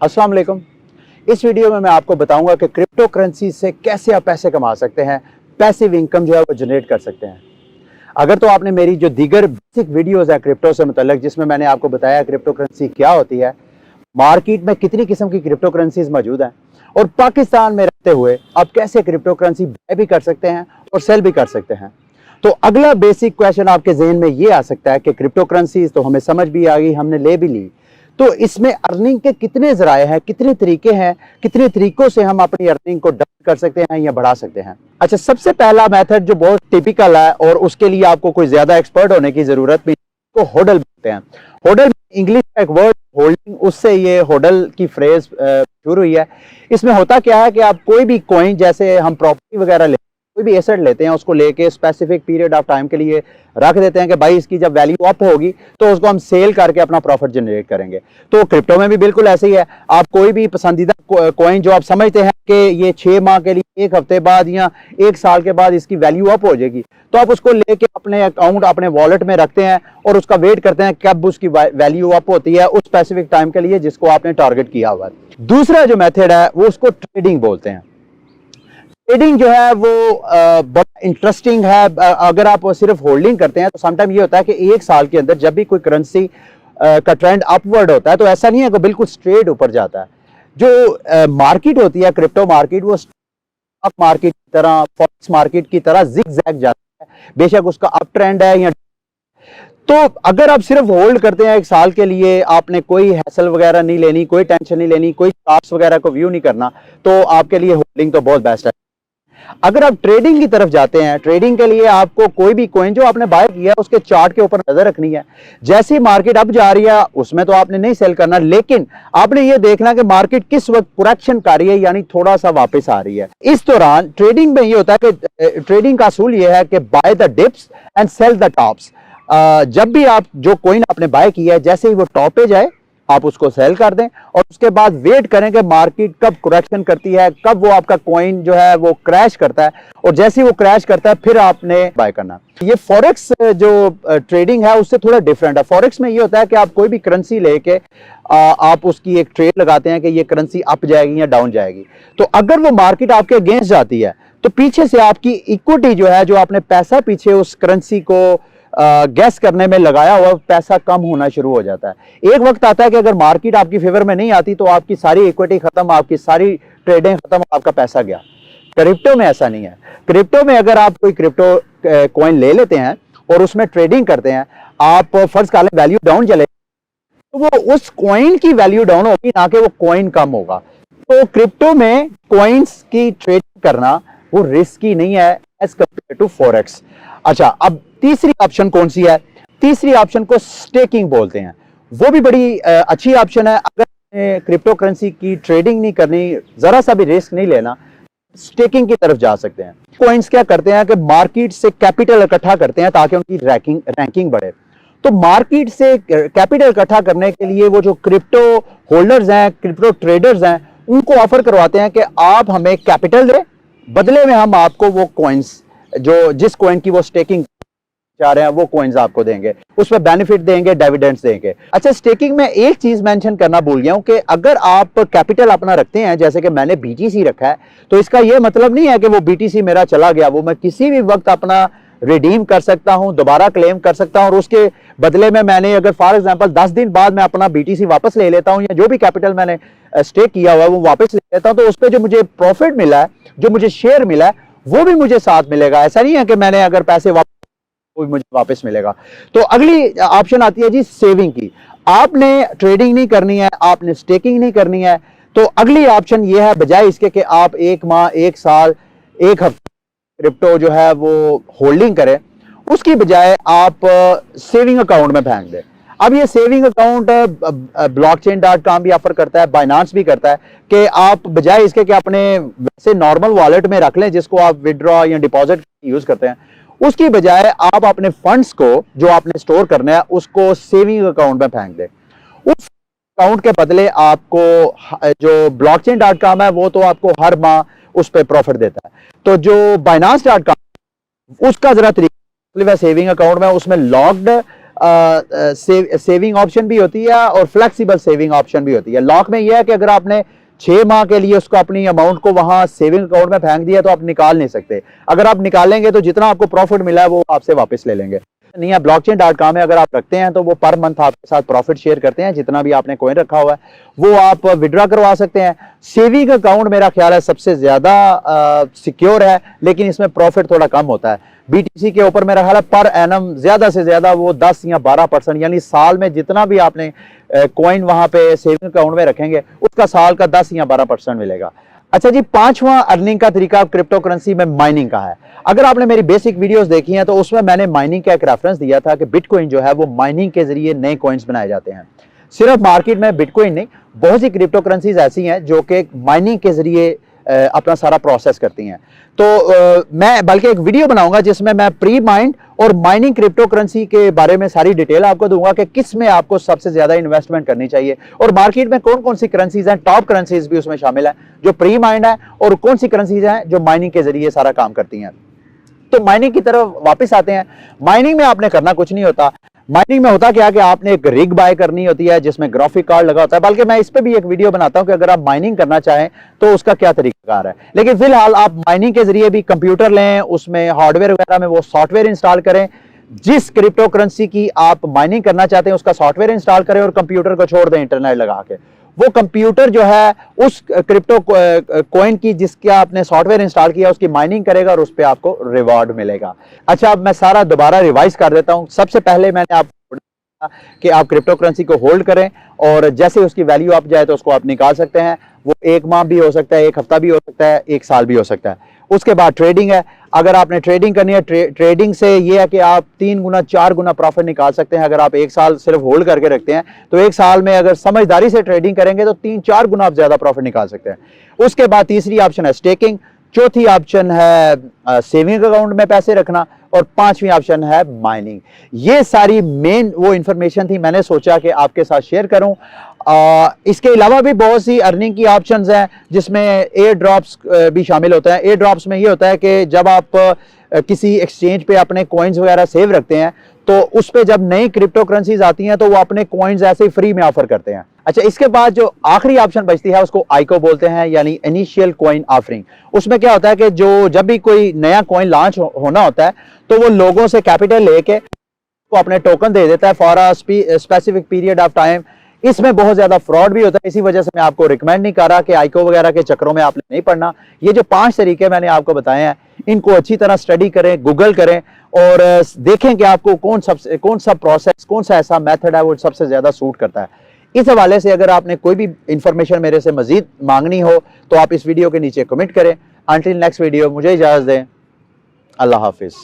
अस्सलाम वालेकुम। इस वीडियो में मैं आपको बताऊंगा कि क्रिप्टो करेंसी से कैसे आप पैसे कमा सकते हैं, पैसिव इनकम जो है वो जनरेट कर सकते हैं। अगर तो आपने मेरी जो दीगर बेसिक वीडियोस है क्रिप्टो से मुतल्लिक, जिसमें मैंने आपको बताया क्रिप्टो करेंसी क्या होती है, मार्केट में कितनी किस्म की क्रिप्टो करेंसीज मौजूद हैं और पाकिस्तान में रहते हुए आप कैसे क्रिप्टो करेंसी बाय भी कर सकते हैं और सेल भी कर सकते हैं। तो अगला बेसिक क्वेश्चन आपके जहन में ये आ सकता है कि क्रिप्टो करेंसीज तो हमें समझ भी आ गई, हमने ले भी ली, तो इसमें अर्निंग के कितने जराए हैं, कितने तरीके हैं, कितने तरीकों से हम अपनी अर्निंग को डबल कर सकते हैं या बढ़ा सकते हैं। अच्छा, सबसे पहला मेथड जो बहुत टिपिकल है और उसके लिए आपको कोई ज्यादा एक्सपर्ट होने की जरूरत भी, को होडल बोलते हैं। होडल इंग्लिश का एक वर्ड होल्डिंग, उससे ये होडल की फ्रेज शुरू हुई है। इसमें होता क्या है कि आप कोई भी कॉइन, जैसे हम प्रॉपर्टी वगैरह ले, कोई भी एसेट लेते हैं, उसको लेके स्पेसिफिक पीरियड ऑफ टाइम के लिए रख देते हैं कि भाई इसकी जब वैल्यू अप होगी तो उसको हम सेल करके अपना प्रॉफिट जनरेट करेंगे। तो क्रिप्टो में भी बिल्कुल ऐसे ही है। आप कोई भी पसंदीदा कॉइन जो आप समझते हैं कि ये 6 माह के लिए, 1 हफ्ते बाद या 1 साल के बाद इसकी वैल्यू अप हो जाएगी, तो आप उसको लेके अपने अकाउंट, अपने वॉलेट में रखते हैं और उसका वेट करते हैं कब उसकी वैल्यू अप होती है उस स्पेसिफिक टाइम के लिए जिसको आपने टारगेट किया हुआ है। दूसरा जो मेथड है वो उसको ट्रेडिंग बोलते हैं। ट्रेडिंग जो है वो बड़ा इंटरेस्टिंग है। अगर आप सिर्फ होल्डिंग करते हैं तो समटाइम ये होता है कि 1 साल के अंदर जब भी कोई करेंसी का ट्रेंड अपवर्ड होता है तो ऐसा नहीं है कि बिल्कुल स्ट्रेट ऊपर जाता है। जो मार्केट होती है क्रिप्टो मार्केट, वो स्टॉक मार्केट की तरह, फॉरेक्स मार्केट की तरह जिग जैग जाता है। बेशक उसका अप ट्रेंड है या, तो अगर आप सिर्फ होल्ड करते हैं 1 साल के लिए, आपने कोई हैसल वगैरह नहीं लेनी, कोई टेंशन नहीं लेनी, कोई चार्ट्स वगैरह को व्यू नहीं करना, तो आपके लिए होल्डिंग तो बहुत बेस्ट है। अगर आप ट्रेडिंग की तरफ जाते हैं, ट्रेडिंग के लिए आपको कोई भी कॉइन जो आपने बाय किया है उसके चार्ट के ऊपर नजर रखनी है। जैसी मार्केट अप जा रही है उसमें तो आपने नहीं सेल करना, लेकिन आपने ये देखना कि मार्केट किस वक्त करेक्शन कर रही है, यानी थोड़ा सा वापस आ रही है। इस दौरान ट्रेडिंग में ये होता है कि ट्रेडिंग का असूल ये है कि buy the dips and sell the tops. जब भी आप जो कॉइन आपने बाय किया है, जैसे ही वो टॉप पे जाए आप उसको सेल कर दें और उसके बाद वेट करें कि मार्केट कब करेक्शन करती है, कब वो आपका कॉइन जो है वो क्रैश करता है, और जैसे ही वो क्रैश करता है फिर आपने बाय करना। ये फॉरेक्स जो ट्रेडिंग है उससे थोड़ा डिफरेंट है। फॉरेक्स में ये होता है कि आप कोई भी करेंसी लेके आप उसकी एक ट्रेड लगाते हैं कि ये करेंसी अप जाएगी या डाउन जाएगी। तो अगर वो मार्केट आपके अगेंस्ट जाती है तो पीछे से आपकी इक्विटी जो है, जो आपने पैसा पीछे उस करेंसी को गैस करने में लगाया हुआ, पैसा कम होना शुरू हो जाता है। एक वक्त आता है कि अगर मार्केट आपकी फेवर में नहीं आती तो आपकी सारी इक्विटी खत्म, आपकी सारी ट्रेडिंग खत्म, आपका पैसा गया। क्रिप्टो में ऐसा नहीं है। क्रिप्टो में अगर आप कोई क्रिप्टो कॉइन ले लेते हैं और उसमें ट्रेडिंग करते हैं, आप फर्ज कर लें वैल्यू डाउन चले तो वो उस कॉइन की वैल्यू डाउन होगी, ना कि वो कॉइन कम होगा। तो क्रिप्टो में कॉइन्स की ट्रेडिंग करना वो रिस्की नहीं है एज कंपेयर टू फॉरेक्स। अच्छा, अब तीसरी ऑप्शन कौन सी है? तीसरी ऑप्शन को स्टेकिंग बोलते हैं। वो भी बड़ी अच्छी ऑप्शन है। अगर क्रिप्टो करेंसी की ट्रेडिंग नहीं करनी, जरा सा भी रिस्क नहीं लेना, स्टेकिंग की तरफ जा सकते हैं। कॉइन्स क्या करते हैं कि मार्केट से कैपिटल इकट्ठा करते हैं ताकि उनकी रैंकिंग बढ़े। तो मार्केट से कैपिटल इकट्ठा करने के लिए वो जो क्रिप्टो होल्डर्स हैं, क्रिप्टो ट्रेडर्स हैं, उनको ऑफर करवाते हैं कि आप हमें कैपिटल दें, बदले में हम आपको वो कॉइन्स, जो जिस कॉइन की वो स्टेकिंग जा रहे हैं वो कॉइन्स आपको देंगे, उसमें बेनिफिट देंगे, डिविडेंड्स देंगे। अच्छा, स्टेकिंग में एक चीज मेंशन करना भूल गया हूं कि अगर आप कैपिटल अपना रखते हैं, जैसे कि मैंने बीटीसी रखा है, तो इसका यह मतलब नहीं है कि वो बीटीसी मेरा चला गया, वो मैं किसी भी वक्त अपना रिडीम कर सकता हूं, दोबारा क्लेम कर सकता हूं, और उसके बदले में मैंने अगर फॉर एग्जांपल 10 दिन बाद मैं अपना बीटीसी वापस ले लेता हूं, या जो भी कैपिटल मैंने स्टेक किया हुआ है वो वापस ले लेता हूं, तो उस पर जो मुझे प्रॉफिट मिला है, जो मुझे शेयर मिला है, वो भी मुझे साथ मिलेगा। ऐसा नहीं है कि मैंने अगर पैसे वो भी मुझे वापस मिलेगा। तो अगली ऑप्शन आती है जी सेविंग की। आपने ट्रेडिंग नहीं करनी है, आपने स्टेकिंग नहीं करनी है, तो अगली ऑप्शन ये है, बजाय इसके कि आप 1 माह, 1 साल, 1 हफ्ते क्रिप्टो जो है वो होल्डिंग करें, उसकी बजाय आप सेविंग अकाउंट में फेंक दें। अब ये सेविंग अकाउंट blockchain.com भी ऑफर करता है, बाइनांस भी करता है कि आप बजाय इसके कि अपने वैसे नॉर्मल वॉलेट में रख लें जिसको आप विड्रॉ या डिपॉजिट यूज करते हैं, उसकी बजाय आप अपने फंड्स को जो आपने स्टोर करना है उसको सेविंग अकाउंट में फेंक दें। उस अकाउंट के बदले आपको जो blockchain.com है वो तो आपको हर माह उस पर प्रॉफिट देता है। तो जो binance.com उसका जरा तरीका सेविंग अकाउंट में, उसमें लॉक्ड सेविंग ऑप्शन भी होती है और फ्लेक्सिबल सेविंग ऑप्शन भी होती है। लॉक में यह है कि अगर आपने 6 माह के लिए उसको अपनी अमाउंट को वहां सेविंग अकाउंट में फेंक दिया तो आप निकाल नहीं सकते। अगर आप निकालेंगे तो जितना आपको प्रॉफिट मिला है वो आपसे वापस ले लेंगे। नहीं है, blockchain.com में अगर आप रखते हैं तो वो पर मंथ आपके साथ प्रॉफिट शेयर करते हैं। जितना भी आपने कॉइन रखा हुआ है वो आप विड्रॉ करवा सकते हैं। सेविंग अकाउंट मेरा ख्याल है सबसे ज्यादा सिक्योर है, लेकिन इसमें प्रॉफिट थोड़ा कम होता है। BTC के ऊपर मेरा ख्याल है पर एनम ज्यादा से ज्यादा वो 10 या 12%, यानी साल में जितना भी आपने कॉइन वहां पे सेविंग अकाउंट में रखेंगे उसका साल का 10 या 12% मिलेगा। अच्छा जी, 5वां अर्निंग का तरीका क्रिप्टो करेंसी में माइनिंग का है। अगर आपने मेरी बेसिक वीडियोस देखी हैं तो उसमें मैंने माइनिंग का एक रेफरेंस दिया था कि बिटकॉइन जो है वो माइनिंग के जरिए नए कॉइन्स बनाए जाते हैं। सिर्फ मार्केट में बिटकॉइन नहीं, बहुत सी क्रिप्टो करेंसीज ऐसी हैं जो कि माइनिंग के जरिए अपना सारा प्रोसेस करती हैं। तो मैं बल्कि एक वीडियो बनाऊंगा जिसमें मैं प्री माइंड और माइनिंग क्रिप्टो करेंसी के बारे में सारी डिटेल आपको दूंगा कि किस में आपको सबसे ज्यादा इन्वेस्टमेंट करनी चाहिए और मार्केट में कौन कौन सी करेंसीज हैं, टॉप करेंसीज भी उसमें शामिल है जो प्री माइंड है, और कौन सी करेंसीज हैं जो माइनिंग के जरिए सारा काम करती हैं। तो माइनिंग की तरफ वापस आते हैं। माइनिंग में आपने करना कुछ नहीं होता। माइनिंग में होता क्या कि आपने एक रिग बाय करनी होती है जिसमें ग्राफिक कार्ड लगा होता है। बल्कि मैं इस पे भी एक वीडियो बनाता हूं कि अगर आप माइनिंग करना चाहें तो उसका क्या तरीकाकार है। लेकिन फिलहाल आप माइनिंग के जरिए भी कंप्यूटर लें, उसमें हार्डवेयर वगैरह में वो सॉफ्टवेयर इंस्टॉल करें। जिस क्रिप्टो करेंसी की आप माइनिंग करना चाहते हैं उसका सॉफ्टवेयर इंस्टॉल करें और कंप्यूटर को छोड़ दें इंटरनेट लगा के। वो कंप्यूटर जो है उस क्रिप्टो कॉइन की जिसका आपने सॉफ्टवेयर इंस्टॉल किया उसकी माइनिंग करेगा और उस पर आपको रिवॉर्ड मिलेगा। अच्छा, अब मैं सारा दोबारा रिवाइज कर देता हूं। सबसे पहले मैंने आपको कि आप क्रिप्टो करेंसी को होल्ड करें और जैसे उसकी वैल्यू अप जाए तो उसको आप निकाल सकते हैं। वो 1 माह भी हो सकता है, 1 हफ्ता भी हो सकता है, 1 साल भी हो सकता है। उसके बाद ट्रेडिंग है। अगर आपने ट्रेडिंग करनी है, ट्रेडिंग से ये है कि आप 3 गुना 4 गुना प्रॉफिट निकाल सकते हैं। अगर आप 1 साल सिर्फ होल्ड करके रखते हैं तो 1 साल में अगर समझदारी से ट्रेडिंग करेंगे तो 3-4 गुना आप ज्यादा प्रॉफिट निकाल सकते हैं। उसके बाद तीसरी ऑप्शन है स्टेकिंग, चौथी ऑप्शन है सेविंग अकाउंट में पैसे रखना और 5वीं ऑप्शन है माइनिंग। ये सारी मेन वो इंफॉर्मेशन थी, मैंने सोचा कि आपके साथ शेयर करूं। इसके अलावा भी बहुत सी अर्निंग की ऑप्शंस हैं जिसमें एयर ड्रॉप्स भी शामिल होता है। एयर ड्रॉप्स में ये होता है कि जब आप किसी एक्सचेंज पे अपने कॉइन्स वगैरह सेव रखते हैं तो उस पे जब नई क्रिप्टो करेंसीज आती हैं तो वो अपने कॉइन्स ऐसे ही फ्री में ऑफर करते हैं। अच्छा, इसके बाद जो आखिरी ऑप्शन बचती है उसको आईको बोलते हैं, यानी इनिशियल कॉइन ऑफरिंग। उसमें क्या होता है कि जो जब भी कोई नया कॉइन लॉन्च होना होता है तो वो लोगों से कैपिटल लेके को अपने टोकन दे देता है for a specific period of time. इसमें बहुत ज्यादा फ्रॉड भी होता है, इसी वजह से मैं आपको रिकमेंड नहीं कर रहा कि आईको वगैरह के चक्करों में आपने नहीं पड़ना। ये जो 5 तरीके मैंने आपको बताए हैं इनको अच्छी तरह स्टडी करें, गूगल करें और देखें कि आपको कौन सा प्रोसेस, कौन सा ऐसा मेथड है वो सबसे ज्यादा सूट करता है। इस हवाले से अगर आपने कोई भी इंफॉर्मेशन मेरे से मजीद मांगनी हो तो आप इस वीडियो के नीचे कमेंट करें। अंटिल नेक्स्ट वीडियो, मुझे इजाजत दें। अल्लाह हाफिज।